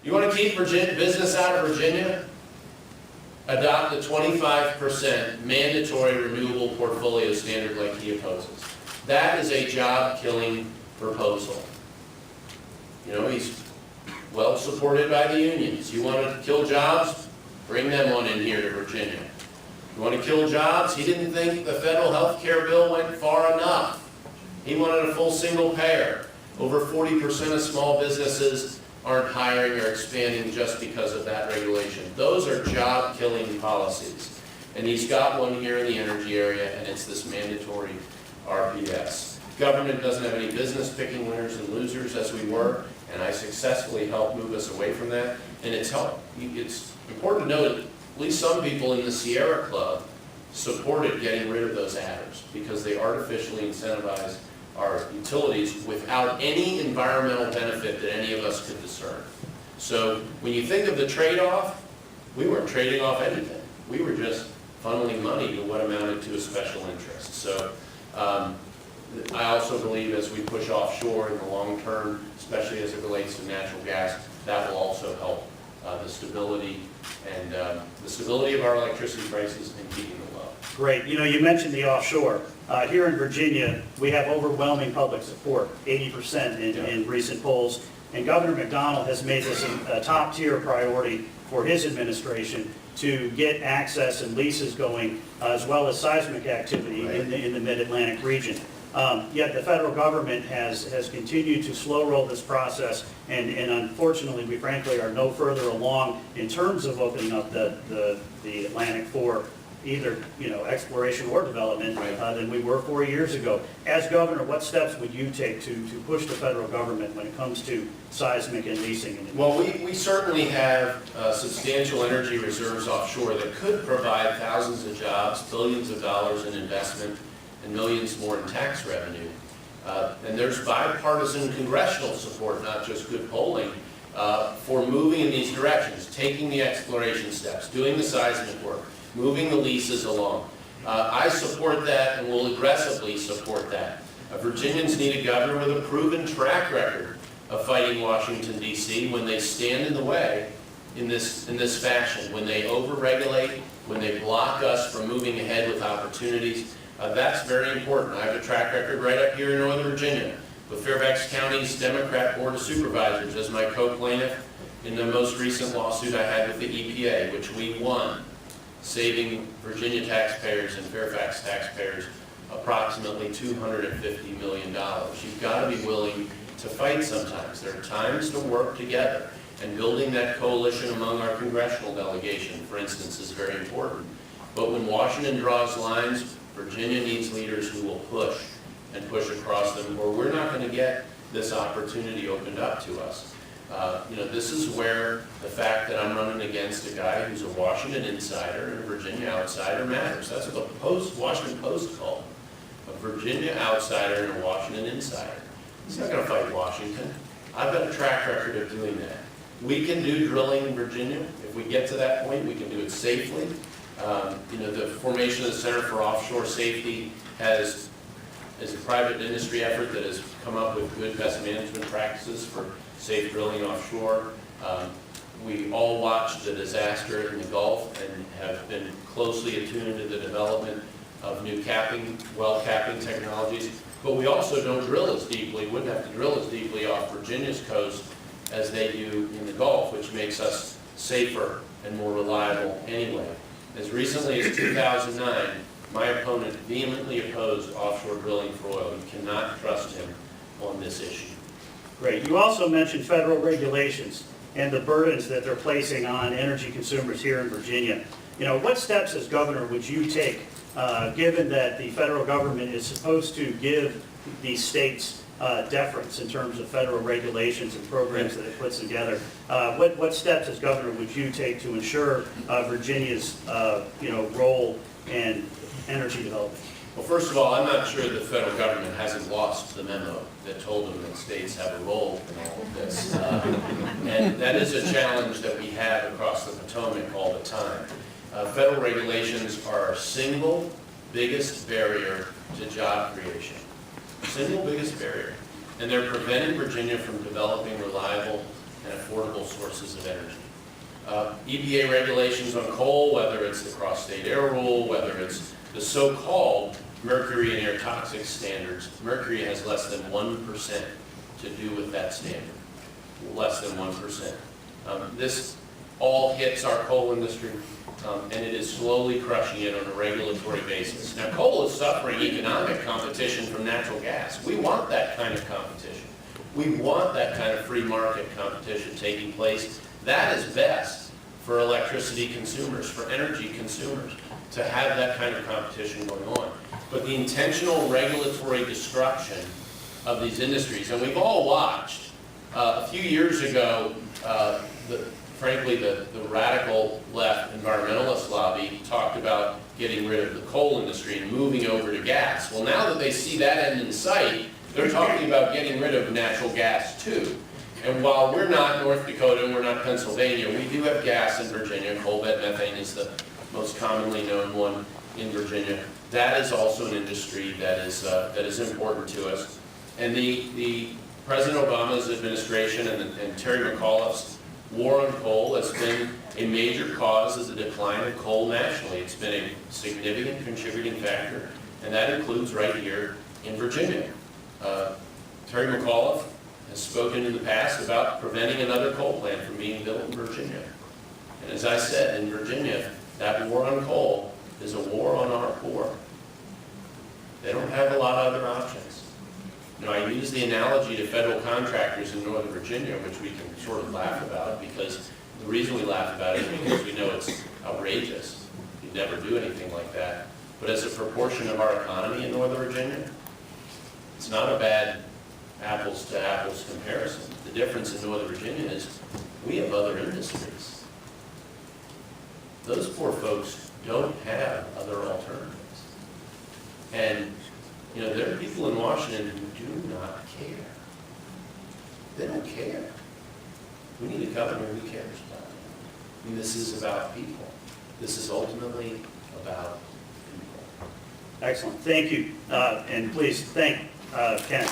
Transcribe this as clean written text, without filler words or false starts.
You want to keep business out of Virginia? Adopt a 25% mandatory renewable portfolio standard like he opposes. That is a job-killing proposal. You know, he's well supported by the unions. You want to kill jobs? Bring them on in here to Virginia. You want to kill jobs? He didn't think the federal health care bill went far enough. He wanted a full single payer. Over 40% of small businesses aren't hiring or expanding just because of that regulation. Those are job-killing policies. And he's got one here in the energy area, and it's this mandatory RPS. Government doesn't have any business picking winners and losers as we were, and I successfully helped move us away from that. And it's important to note that at least some people in the Sierra Club supported getting rid of those adders because they artificially incentivize our utilities without any environmental benefit that any of us could discern. So when you think of the trade-off, we weren't trading off anything. We were just funneling money to what amounted to a special interest. So I also believe as we push offshore in the long term, especially as it relates to natural gas, that will also help the stability and the stability of our electricity prices and keeping them low. Great. You know, you mentioned the offshore. Here in Virginia, we have overwhelming public support, 80% in recent polls. And Governor McDonnell has made this a top-tier priority for his administration to get access and leases going, as well as seismic activity in the mid-Atlantic region. Yet the federal government has continued to slow roll this process, and unfortunately, we frankly are no further along in terms of opening up the Atlantic for either exploration or development than we were 4 years ago. As governor, what steps would you take to push the federal government when it comes to seismic and leasing? Well, we certainly have substantial energy reserves offshore that could provide thousands of jobs, billions of dollars in investment, and millions more in tax revenue. And there's bipartisan congressional support, not just good polling, for moving in these directions, taking the exploration steps, doing the seismic work, moving the leases along. I support that and will aggressively support that. Virginians need a governor with a proven track record of fighting Washington, D.C. when they stand in the way in this fashion, when they overregulate, when they block us from moving ahead with opportunities. That's very important. I have a track record right up here in Northern Virginia with Fairfax County's Democrat Board of Supervisors as my co-plaintiff in the most recent lawsuit I had with the EPA, which we won, saving Virginia taxpayers and Fairfax taxpayers approximately $250 million. You've got to be willing to fight sometimes. There are times to work together, and building that coalition among our congressional delegation, for instance, is very important. But when Washington draws lines, Virginia needs leaders who will push and push across them, or we're not going to get this opportunity opened up to us. This is where the fact that I'm running against a guy who's a Washington insider and a Virginia outsider matters. That's what the Washington Post called him, a Virginia outsider and a Washington insider. He's not going to fight Washington. I've got a track record of doing that. We can do drilling in Virginia. If we get to that point, we can do it safely. The formation of the Center for Offshore Safety is a private industry effort that has come up with good best management practices for safe drilling offshore. We all watched the disaster in the Gulf and have been closely attuned to the development of new well capping technologies. But we also don't drill as deeply, wouldn't have to drill as deeply off Virginia's coast as they do in the Gulf, which makes us safer and more reliable anyway. As recently as 2009, my opponent vehemently opposed offshore drilling for oil. You cannot trust him on this issue. Great. You also mentioned federal regulations and the burdens that they're placing on energy consumers here in Virginia. What steps as governor would you take, given that the federal government is supposed to give these states deference in terms of federal regulations and programs that it puts together? What steps as governor would you take to ensure Virginia's role in energy development? Well, first of all, I'm not sure the federal government hasn't lost the memo that told them that states have a role in all of this. And that is a challenge that we have across the Potomac all the time. Federal regulations are our single biggest barrier to job creation. Single biggest barrier. And they're preventing Virginia from developing reliable and affordable sources of energy. EPA regulations on coal, whether it's the cross-state air rule, whether it's the so-called mercury and air toxic standards, mercury has less than 1% to do with that standard, less than 1%. This all hits our coal industry, and it is slowly crushing it on a regulatory basis. Now, coal is suffering economic competition from natural gas. We want that kind of competition. We want that kind of free market competition taking place. That is best for electricity consumers, for energy consumers, to have that kind of competition going on. But the intentional regulatory destruction of these industries, and we've all watched, a few years ago, frankly, the radical left environmentalist lobby talked about getting rid of the coal industry and moving over to gas. Well, now that they see that end in sight, they're talking about getting rid of natural gas too. And while we're not North Dakota and we're not Pennsylvania, we do have gas in Virginia. Coal bed methane is the most commonly known one in Virginia. That is also an industry that is important to us. And the President Obama's administration and Terry McAuliffe's war on coal has been a major cause of the decline of coal nationally. It's been a significant contributing factor, and that includes right here in Virginia. Terry McAuliffe has spoken in the past about preventing another coal plant from being built in Virginia. And as I said, in Virginia, that war on coal is a war on our poor. They don't have a lot of other options. You know, I use the analogy to federal contractors in Northern Virginia, which we can sort of laugh about, because the reason we laugh about it is because we know it's outrageous. You'd never do anything like that. But as a proportion of our economy in Northern Virginia, it's not a bad apples to apples comparison. The difference in Northern Virginia is we have other industries. Those poor folks don't have other alternatives. And, you know, there are people in Washington who do not care. They don't care. We need a governor who cares about it. I mean, this is about people. This is ultimately about people. Excellent. Thank you. And please thank Ken.